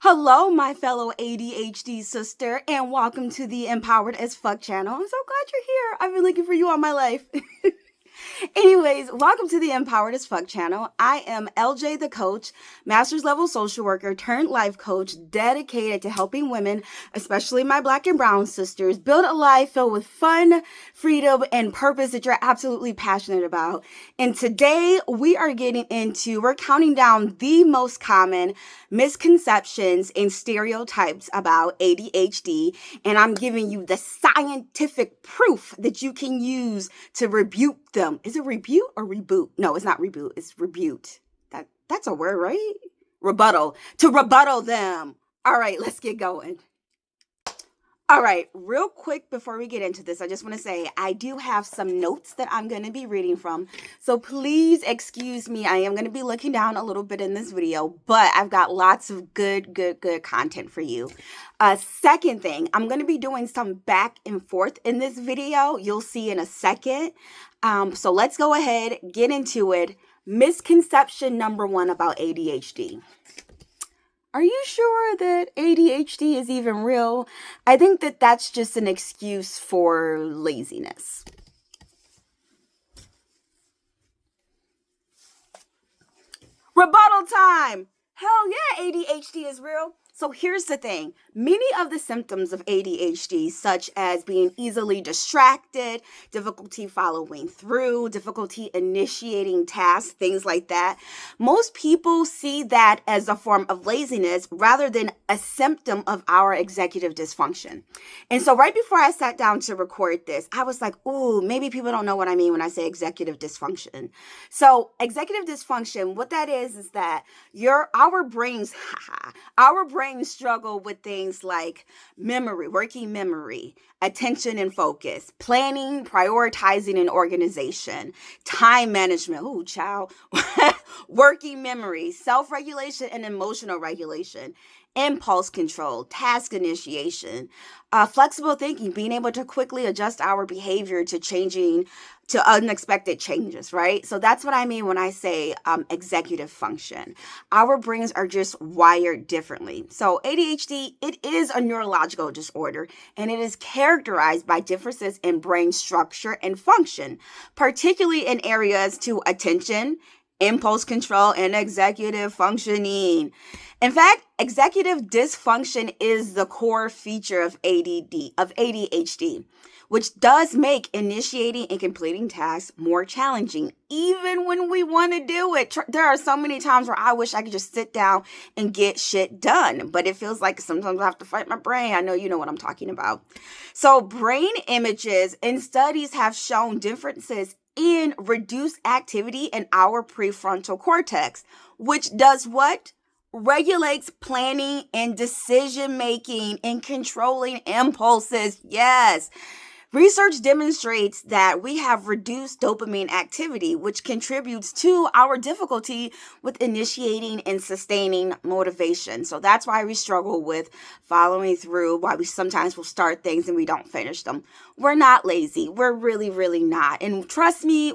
Hello, my fellow ADHD sister, and welcome to the Empowered as Fuck channel. I'm so glad you're here. I've been looking for you all my life. Anyways, welcome to the Empowered as Fuck channel. I am LJ the coach, master's level social worker turned life coach, dedicated to helping women, especially my Black and brown sisters, build a life filled with fun, freedom, and purpose that you're absolutely passionate about. And today we're counting down the most common misconceptions and stereotypes about ADHD, and I'm giving you the scientific proof that you can use to rebuke them. Is it rebuke or reboot? No, it's not reboot. It's rebuke. That's a word, right? Rebuttal. To rebuttal them. All right, let's get going. All right, real quick before we get into this, I just want to say I do have some notes that I'm going to be reading from. So please excuse me. I am going to be looking down a little bit in this video, but I've got lots of good content for you. Second thing, I'm going to be doing some back and forth in this video. You'll see in a second. So let's go ahead, get into it. Misconception number 1 about ADHD. Are you sure that ADHD is even real? I think that that's just an excuse for laziness. Rebuttal time! Hell yeah, ADHD is real. So here's the thing. Many of the symptoms of ADHD, such as being easily distracted, difficulty following through, difficulty initiating tasks, things like that, most people see that as a form of laziness rather than a symptom of our executive dysfunction. And so right before I sat down to record this, I was like, ooh, maybe people don't know what I mean when I say executive dysfunction. So executive dysfunction, what that is that our brains struggle with things like memory, working memory, attention and focus, planning, prioritizing and organization, time management, working memory, self-regulation and emotional regulation, impulse control, task initiation, flexible thinking, being able to quickly adjust our behavior to unexpected changes, right? So that's what I mean when I say executive function. Our brains are just wired differently. So ADHD, it is a neurological disorder, and it is characterized by differences in brain structure and function, particularly in areas to attention, impulse control, and executive functioning. In fact, executive dysfunction is the core feature of ADHD, which does make initiating and completing tasks more challenging, even when we want to do it. There are so many times where I wish I could just sit down and get shit done, but it feels like sometimes I have to fight my brain. I know you know what I'm talking about. So brain images and studies have shown differences in reduced activity in our prefrontal cortex, which does what? Regulates planning and decision-making and controlling impulses. Yes. Research demonstrates that we have reduced dopamine activity, which contributes to our difficulty with initiating and sustaining motivation. So that's why we struggle with following through, why we sometimes will start things and we don't finish them. We're not lazy. We're really, really not. And trust me,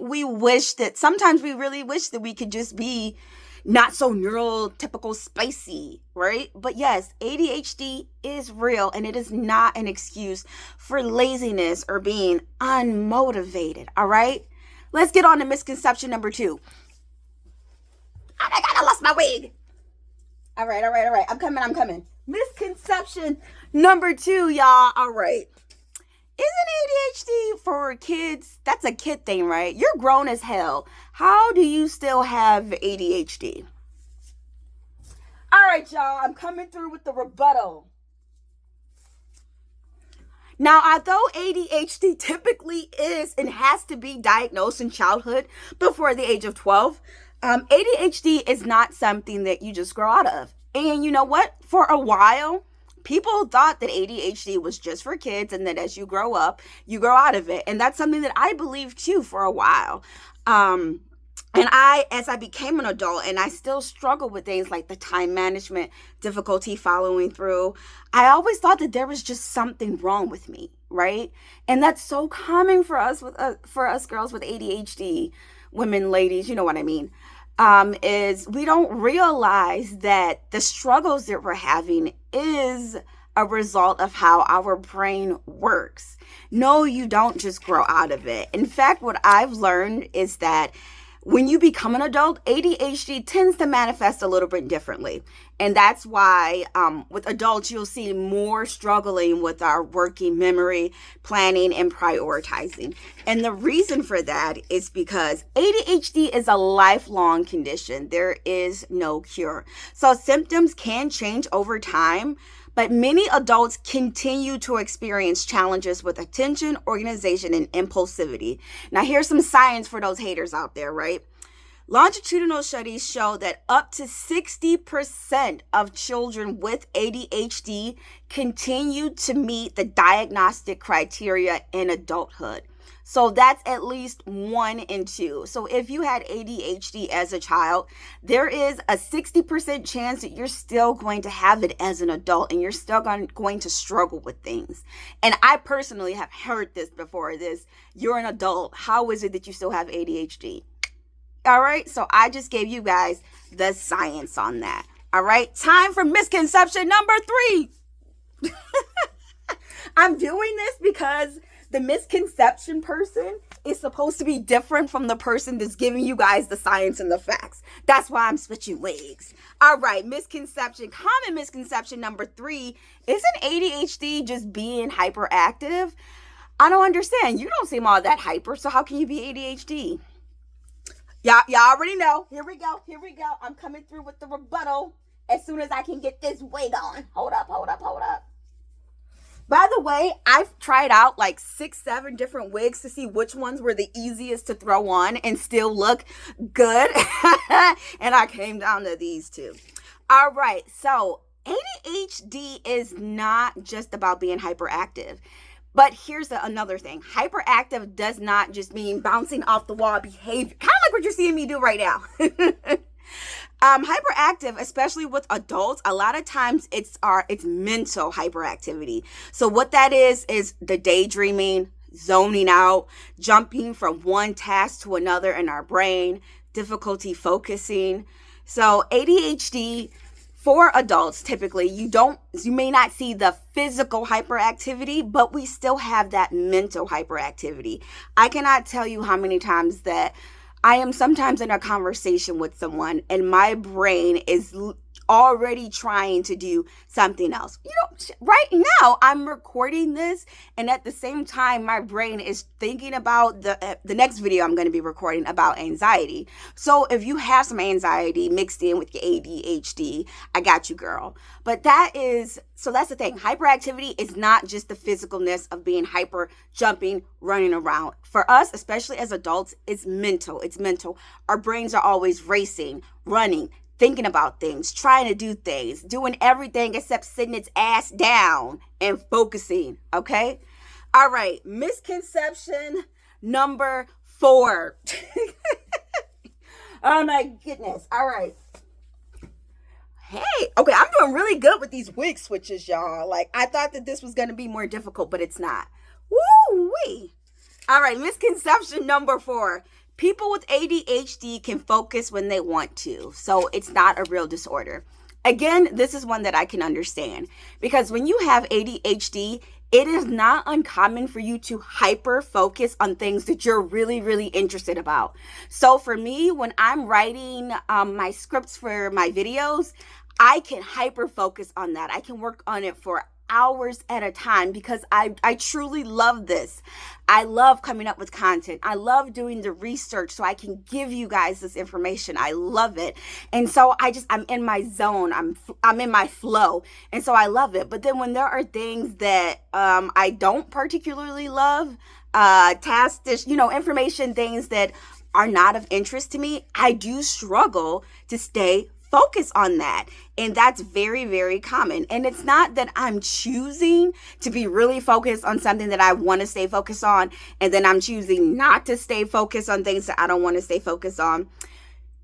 sometimes we really wish that we could just be not so neurotypical spicy, right? But yes, ADHD is real, and it is not an excuse for laziness or being unmotivated, all right? Let's get on to misconception number 2. Oh my God, I lost my wig. All right. I'm coming. Misconception number 2, y'all. All right. Isn't ADHD for kids? That's a kid thing, right? You're grown as hell. How do you still have ADHD? All right, y'all. I'm coming through with the rebuttal. Now, although ADHD typically is and has to be diagnosed in childhood before the age of 12, ADHD is not something that you just grow out of. And you know what? For a while, people thought that ADHD was just for kids, and that as you grow up, you grow out of it. And that's something that I believed too for a while. And as I became an adult, and I still struggle with things like the time management, difficulty following through, I always thought that there was just something wrong with me, right? And that's so common for us girls with ADHD, women, ladies, you know what I mean. is we don't realize that the struggles that we're having is a result of how our brain works. No, you don't just grow out of it. In fact, what I've learned is that when you become an adult, ADHD tends to manifest a little bit differently. And that's why with adults, you'll see more struggling with our working memory, planning, and prioritizing. And the reason for that is because ADHD is a lifelong condition. There is no cure. So symptoms can change over time, but many adults continue to experience challenges with attention, organization, and impulsivity. Now, here's some science for those haters out there, right? Longitudinal studies show that up to 60% of children with ADHD continue to meet the diagnostic criteria in adulthood. So that's at least 1 in 2. So if you had ADHD as a child, there is a 60% chance that you're still going to have it as an adult and you're still going to struggle with things. And I personally have heard this before, you're an adult. How is it that you still have ADHD? All right, so I just gave you guys the science on that. All right, time for misconception number 3. I'm doing this because the misconception person is supposed to be different from the person that's giving you guys the science and the facts. That's why I'm switching wigs. All right, common misconception number 3, isn't ADHD just being hyperactive? I don't understand. You don't seem all that hyper, so how can you be ADHD? Y'all already know. Here we go. I'm coming through with the rebuttal as soon as I can get this wig on. Hold up. By the way, I've tried out like 6-7 different wigs to see which ones were the easiest to throw on and still look good. And I came down to these 2. All right. So ADHD is not just about being hyperactive. But here's another thing. Hyperactive does not just mean bouncing off the wall behavior. Kind of like what you're seeing me do right now. Hyperactive, especially with adults, a lot of times it's mental hyperactivity. So what that is the daydreaming, zoning out, jumping from one task to another in our brain, difficulty focusing. So ADHD for adults, typically, you may not see the physical hyperactivity, but we still have that mental hyperactivity. I cannot tell you how many times that I am sometimes in a conversation with someone and my brain is already trying to do something else. Right now I'm recording this, and at the same time my brain is thinking about the next video I'm going to be recording about anxiety. So if you have some anxiety mixed in with your ADHD, I got you, girl. But that's the thing. Hyperactivity is not just the physicalness of being hyper, jumping, running around. For us, especially as adults, it's mental. Our brains are always racing, running, thinking about things, trying to do things, doing everything except sitting its ass down and focusing, okay? All right, misconception number 4. Oh my goodness. All right. Hey, okay, I'm doing really good with these wig switches, y'all. Like, I thought that this was going to be more difficult, but it's not. Woo-wee. All right, misconception number 4. People with ADHD can focus when they want to, so it's not a real disorder. Again, this is one that I can understand, because when you have ADHD, it is not uncommon for you to hyper focus on things that you're really, really interested about. So for me, when I'm writing my scripts for my videos, I can hyper focus on that. I can work on it for hours at a time because I truly love this. I love coming up with content. I love doing the research so I can give you guys this information. I love it. And so I'm in my zone. I'm in my flow. And so I love it. But then when there are things that I don't particularly love, tasks, information, things that are not of interest to me, I do struggle to stay focus on that. And that's very, very common. And it's not that I'm choosing to be really focused on something that I want to stay focused on, and then I'm choosing not to stay focused on things that I don't want to stay focused on.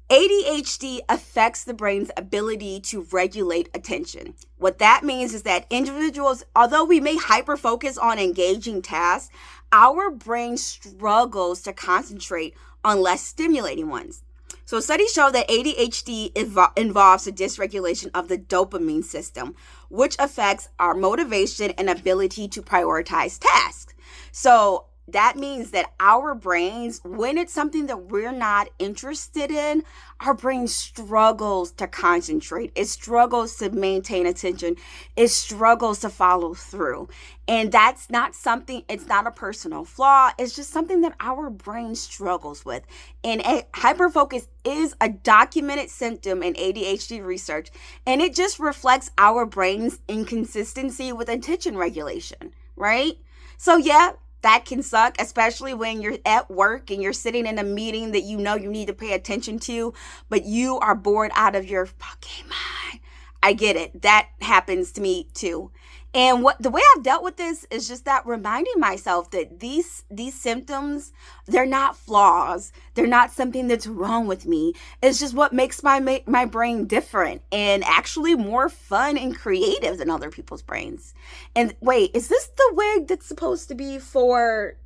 ADHD affects the brain's ability to regulate attention. What that means is that individuals, although we may hyper-focus on engaging tasks, our brain struggles to concentrate on less stimulating ones. So studies show that ADHD involves a dysregulation of the dopamine system, which affects our motivation and ability to prioritize tasks. So that means that our brains, when it's something that we're not interested in, our brain struggles to concentrate. It struggles to maintain attention. It struggles to follow through. And that's not something, it's not a personal flaw. It's just something that our brain struggles with. And hyperfocus is a documented symptom in ADHD research. And it just reflects our brain's inconsistency with attention regulation, right? So yeah, that can suck, especially when you're at work and you're sitting in a meeting that you know you need to pay attention to, but you are bored out of your fucking mind. I get it. That happens to me too. And the way I've dealt with this is just that reminding myself that these symptoms, they're not flaws. They're not something that's wrong with me. It's just what makes my brain different and actually more fun and creative than other people's brains. And wait, is this the wig that's supposed to be for...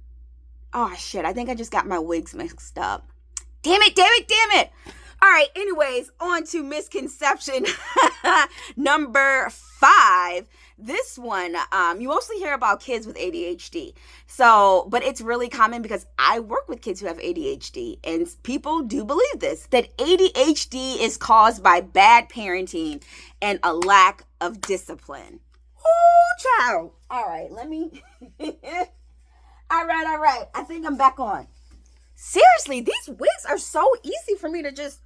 Oh shit, I think I just got my wigs mixed up. Damn it. All right, anyways, on to misconception number 5. This one, you mostly hear about kids with ADHD. But it's really common because I work with kids who have ADHD, and people do believe this, that ADHD is caused by bad parenting and a lack of discipline. Oh, child. All right, let me... All right. I think I'm back on. Seriously, these wigs are so easy for me to just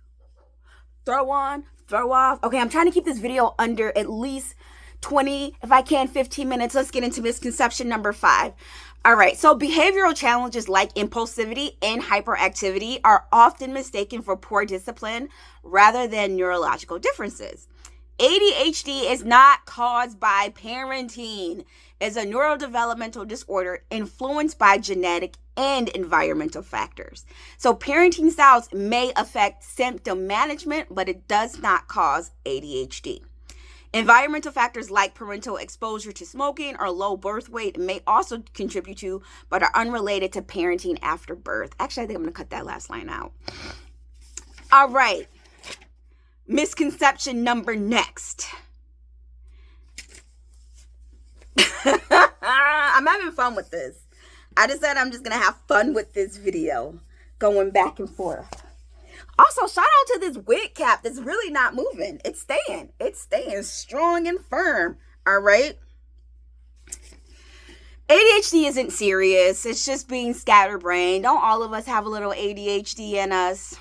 throw on, throw off. Okay, I'm trying to keep this video under at least 20, if I can, 15 minutes. Let's get into misconception number 5. All right, so behavioral challenges like impulsivity and hyperactivity are often mistaken for poor discipline rather than neurological differences. ADHD is not caused by parenting. It's a neurodevelopmental disorder influenced by genetic and environmental factors. So parenting styles may affect symptom management, but it does not cause ADHD. Environmental factors like parental exposure to smoking or low birth weight may also contribute to, but are unrelated to parenting after birth. Actually, I think I'm going to cut that last line out. All right. Misconception number next. I'm having fun with this. I decided I'm just going to have fun with this video, going back and forth. Also, shout out to this wig cap that's really not moving. It's staying strong and firm. All right. ADHD isn't serious. It's just being scatterbrained. Don't all of us have a little ADHD in us?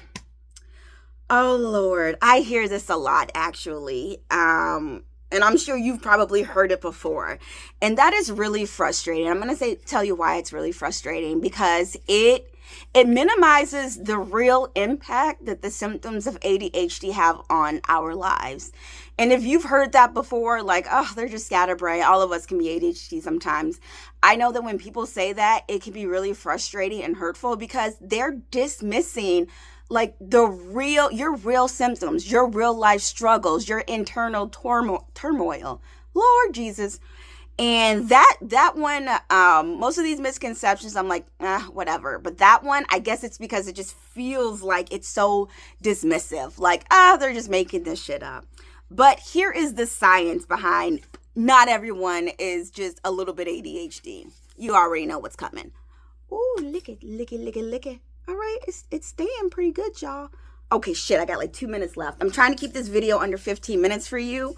Oh, Lord. I hear this a lot, actually. And I'm sure you've probably heard it before. And that is really frustrating. I'm going to tell you why it's really frustrating, because it minimizes the real impact that the symptoms of ADHD have on our lives. And if you've heard that before, like, oh, they're just scatterbrained, all of us can be ADHD sometimes. I know that when people say that, it can be really frustrating and hurtful because they're dismissing like your real symptoms, your real life struggles, your internal turmoil. Lord Jesus. And that one, most of these misconceptions, I'm like, whatever. But that one, I guess it's because it just feels like it's so dismissive. Like, they're just making this shit up. But here is the science behind not everyone is just a little bit ADHD. You already know what's coming. Ooh, lick it. All right, it's staying pretty good, y'all. Okay, shit, I got like 2 minutes left. I'm trying to keep this video under 15 minutes for you.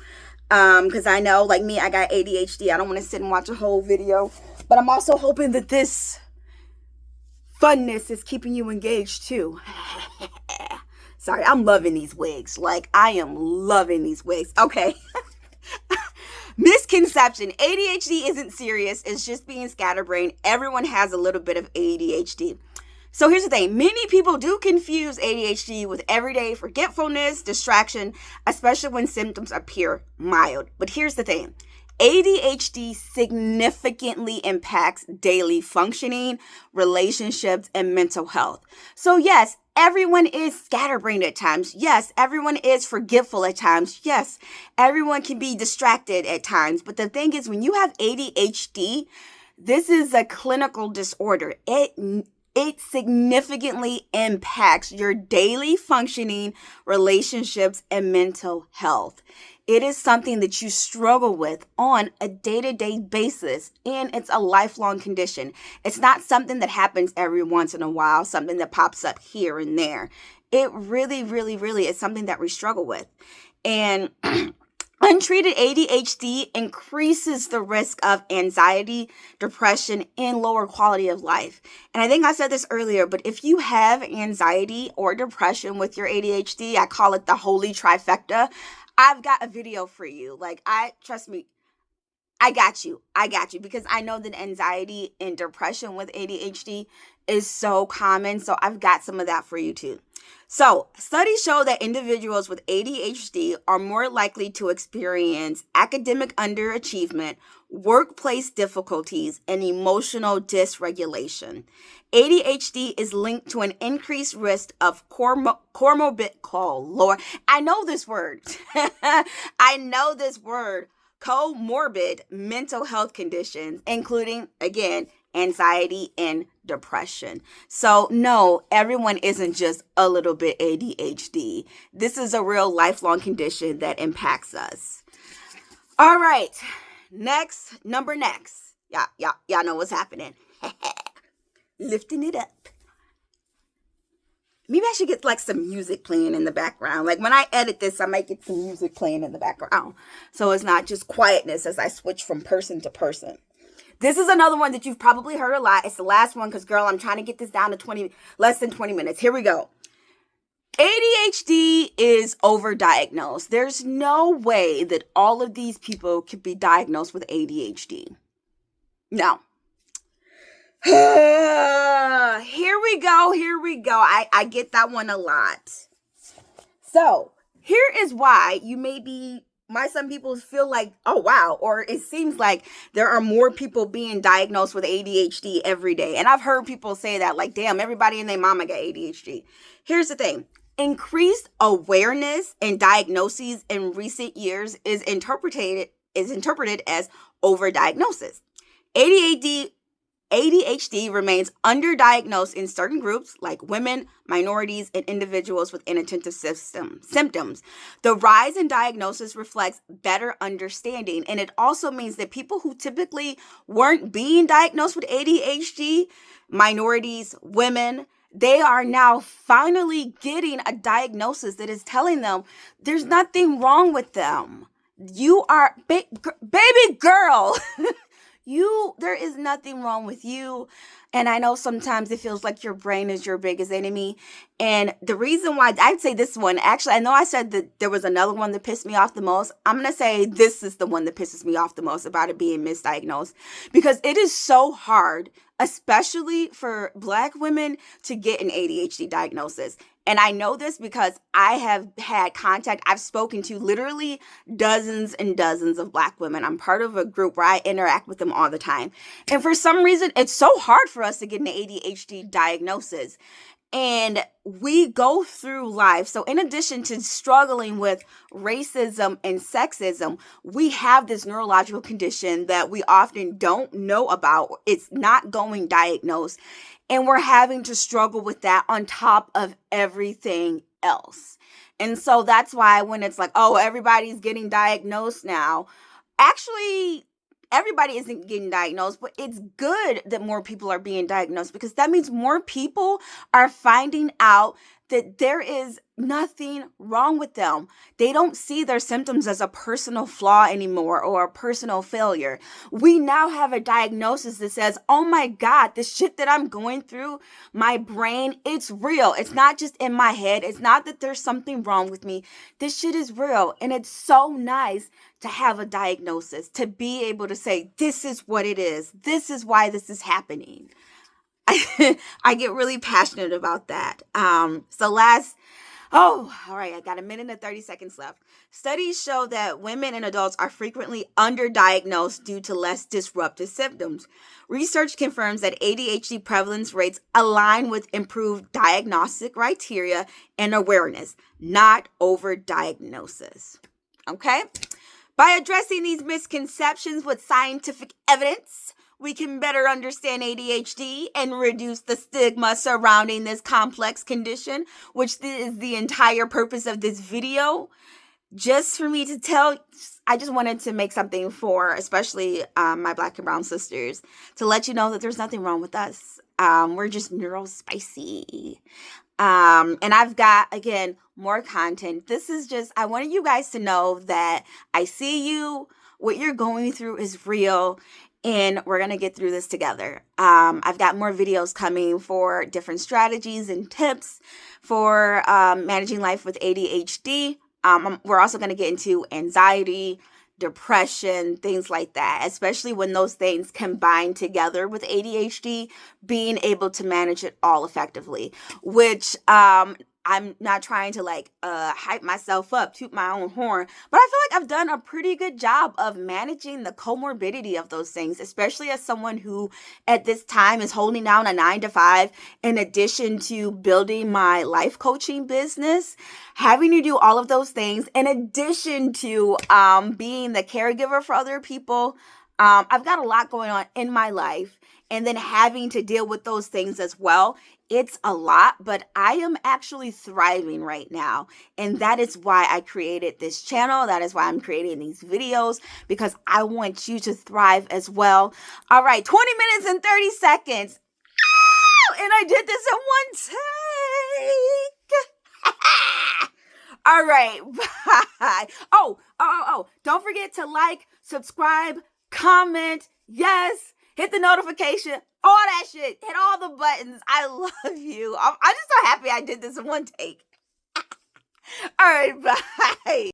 Because I know, like me, I got ADHD. I don't want to sit and watch a whole video. But I'm also hoping that this funness is keeping you engaged too. Sorry, I'm loving these wigs. Like, I am loving these wigs. Okay. Misconception. ADHD isn't serious. It's just being scatterbrained. Everyone has a little bit of ADHD. So here's the thing. Many people do confuse ADHD with everyday forgetfulness, distraction, especially when symptoms appear mild. But here's the thing. ADHD significantly impacts daily functioning, relationships, and mental health. So yes, everyone is scatterbrained at times. Yes, everyone is forgetful at times. Yes, everyone can be distracted at times. But the thing is, when you have ADHD, this is a clinical disorder. it significantly impacts your daily functioning, relationships, and mental health. It is something that you struggle with on a day-to-day basis, and it's a lifelong condition. It's not something that happens every once in a while, something that pops up here and there. It really, really, really is something that we struggle with. And untreated ADHD increases the risk of anxiety, depression, and lower quality of life. And I think I said this earlier, but if you have anxiety or depression with your ADHD, I call it the holy trifecta. I've got a video for you. Trust me, I got you. Because I know that anxiety and depression with ADHD is so common. So I've got some of that for you too. So studies show that individuals with ADHD are more likely to experience academic underachievement, workplace difficulties, and emotional dysregulation. ADHD is linked to an increased risk of Lord, I know this word. Comorbid mental health conditions, including, again, anxiety and depression. So no, everyone isn't just a little bit ADHD. This is a real lifelong condition that impacts us. All right, next. Y'all know what's happening. Lifting it up. Maybe I should get like some music playing in the background. Like when I edit this, I might get some music playing in the background. So it's not just quietness as I switch from person to person. This is another one that you've probably heard a lot. It's the last one because, girl, I'm trying to get this down to less than 20 minutes. Here we go. ADHD is overdiagnosed. There's no way that all of these people could be diagnosed with ADHD. No. Here we go. I get that one a lot. So here is why some people feel like, oh, wow, or it seems like there are more people being diagnosed with ADHD every day. And I've heard people say that, like, damn, everybody and their mama got ADHD. Here's the thing. Increased awareness and diagnoses in recent years is interpreted as overdiagnosis. ADHD remains underdiagnosed in certain groups like women, minorities, and individuals with inattentive symptoms. The rise in diagnosis reflects better understanding, and it also means that people who typically weren't being diagnosed with ADHD, minorities, women, they are now finally getting a diagnosis that is telling them there's nothing wrong with them. You are baby girl. There is nothing wrong with you. And I know sometimes it feels like your brain is your biggest enemy. And the reason why I'd say this one, actually, I know I said that there was another one that pissed me off the most. I'm going to say this is the one that pisses me off the most about it being misdiagnosed, because it is so hard, especially for Black women, to get an ADHD diagnosis. And I know this because I have had contact. I've spoken to literally dozens and dozens of Black women. I'm part of a group where I interact with them all the time. And for some reason, it's so hard for us to get an ADHD diagnosis. And we go through life. So in addition to struggling with racism and sexism, we have this neurological condition that we often don't know about. It's not going diagnosed. And we're having to struggle with that on top of everything else. And so that's why when it's like, oh, everybody's getting diagnosed now, actually, everybody isn't getting diagnosed, but it's good that more people are being diagnosed, because that means more people are finding out that there is nothing wrong with them. They don't see their symptoms as a personal flaw anymore or a personal failure. We now have a diagnosis that says, oh my God, this shit that I'm going through, my brain, it's real. It's not just in my head. It's not that there's something wrong with me. This shit is real. And it's so nice to have a diagnosis, to be able to say, this is what it is. This is why this is happening. I get really passionate about that. All right, I got a minute and 30 seconds left. Studies show that women and adults are frequently underdiagnosed due to less disruptive symptoms. Research confirms that ADHD prevalence rates align with improved diagnostic criteria and awareness, not overdiagnosis. Okay? By addressing these misconceptions with scientific evidence, we can better understand ADHD and reduce the stigma surrounding this complex condition, which is the entire purpose of this video. Just for me to tell, I just wanted to make something for especially my Black and brown sisters to let you know that there's nothing wrong with us. We're just neurospicy. And I've got, again, more content. This is just, I wanted you guys to know that I see you. What you're going through is real, and we're going to get through this together. I've got more videos coming for different strategies and tips for managing life with ADHD. We're also going to get into anxiety, depression, things like that, especially when those things combine together with ADHD, being able to manage it all effectively, which I'm not trying to hype myself up, toot my own horn, but I feel like I've done a pretty good job of managing the comorbidity of those things, especially as someone who at this time is holding down a 9-to-5 in addition to building my life coaching business, having to do all of those things in addition to being the caregiver for other people. I've got a lot going on in my life, and then having to deal with those things as well. It's a lot, but I am actually thriving right now. And that is why I created this channel. That is why I'm creating these videos, because I want you to thrive as well. All right, 20 minutes and 30 seconds. Ow! And I did this in one take. All right, bye. Oh, don't forget to like, subscribe, comment, yes, hit the notification, all that shit. Hit all the buttons. I love you. I'm just so happy I did this in one take. All right, bye.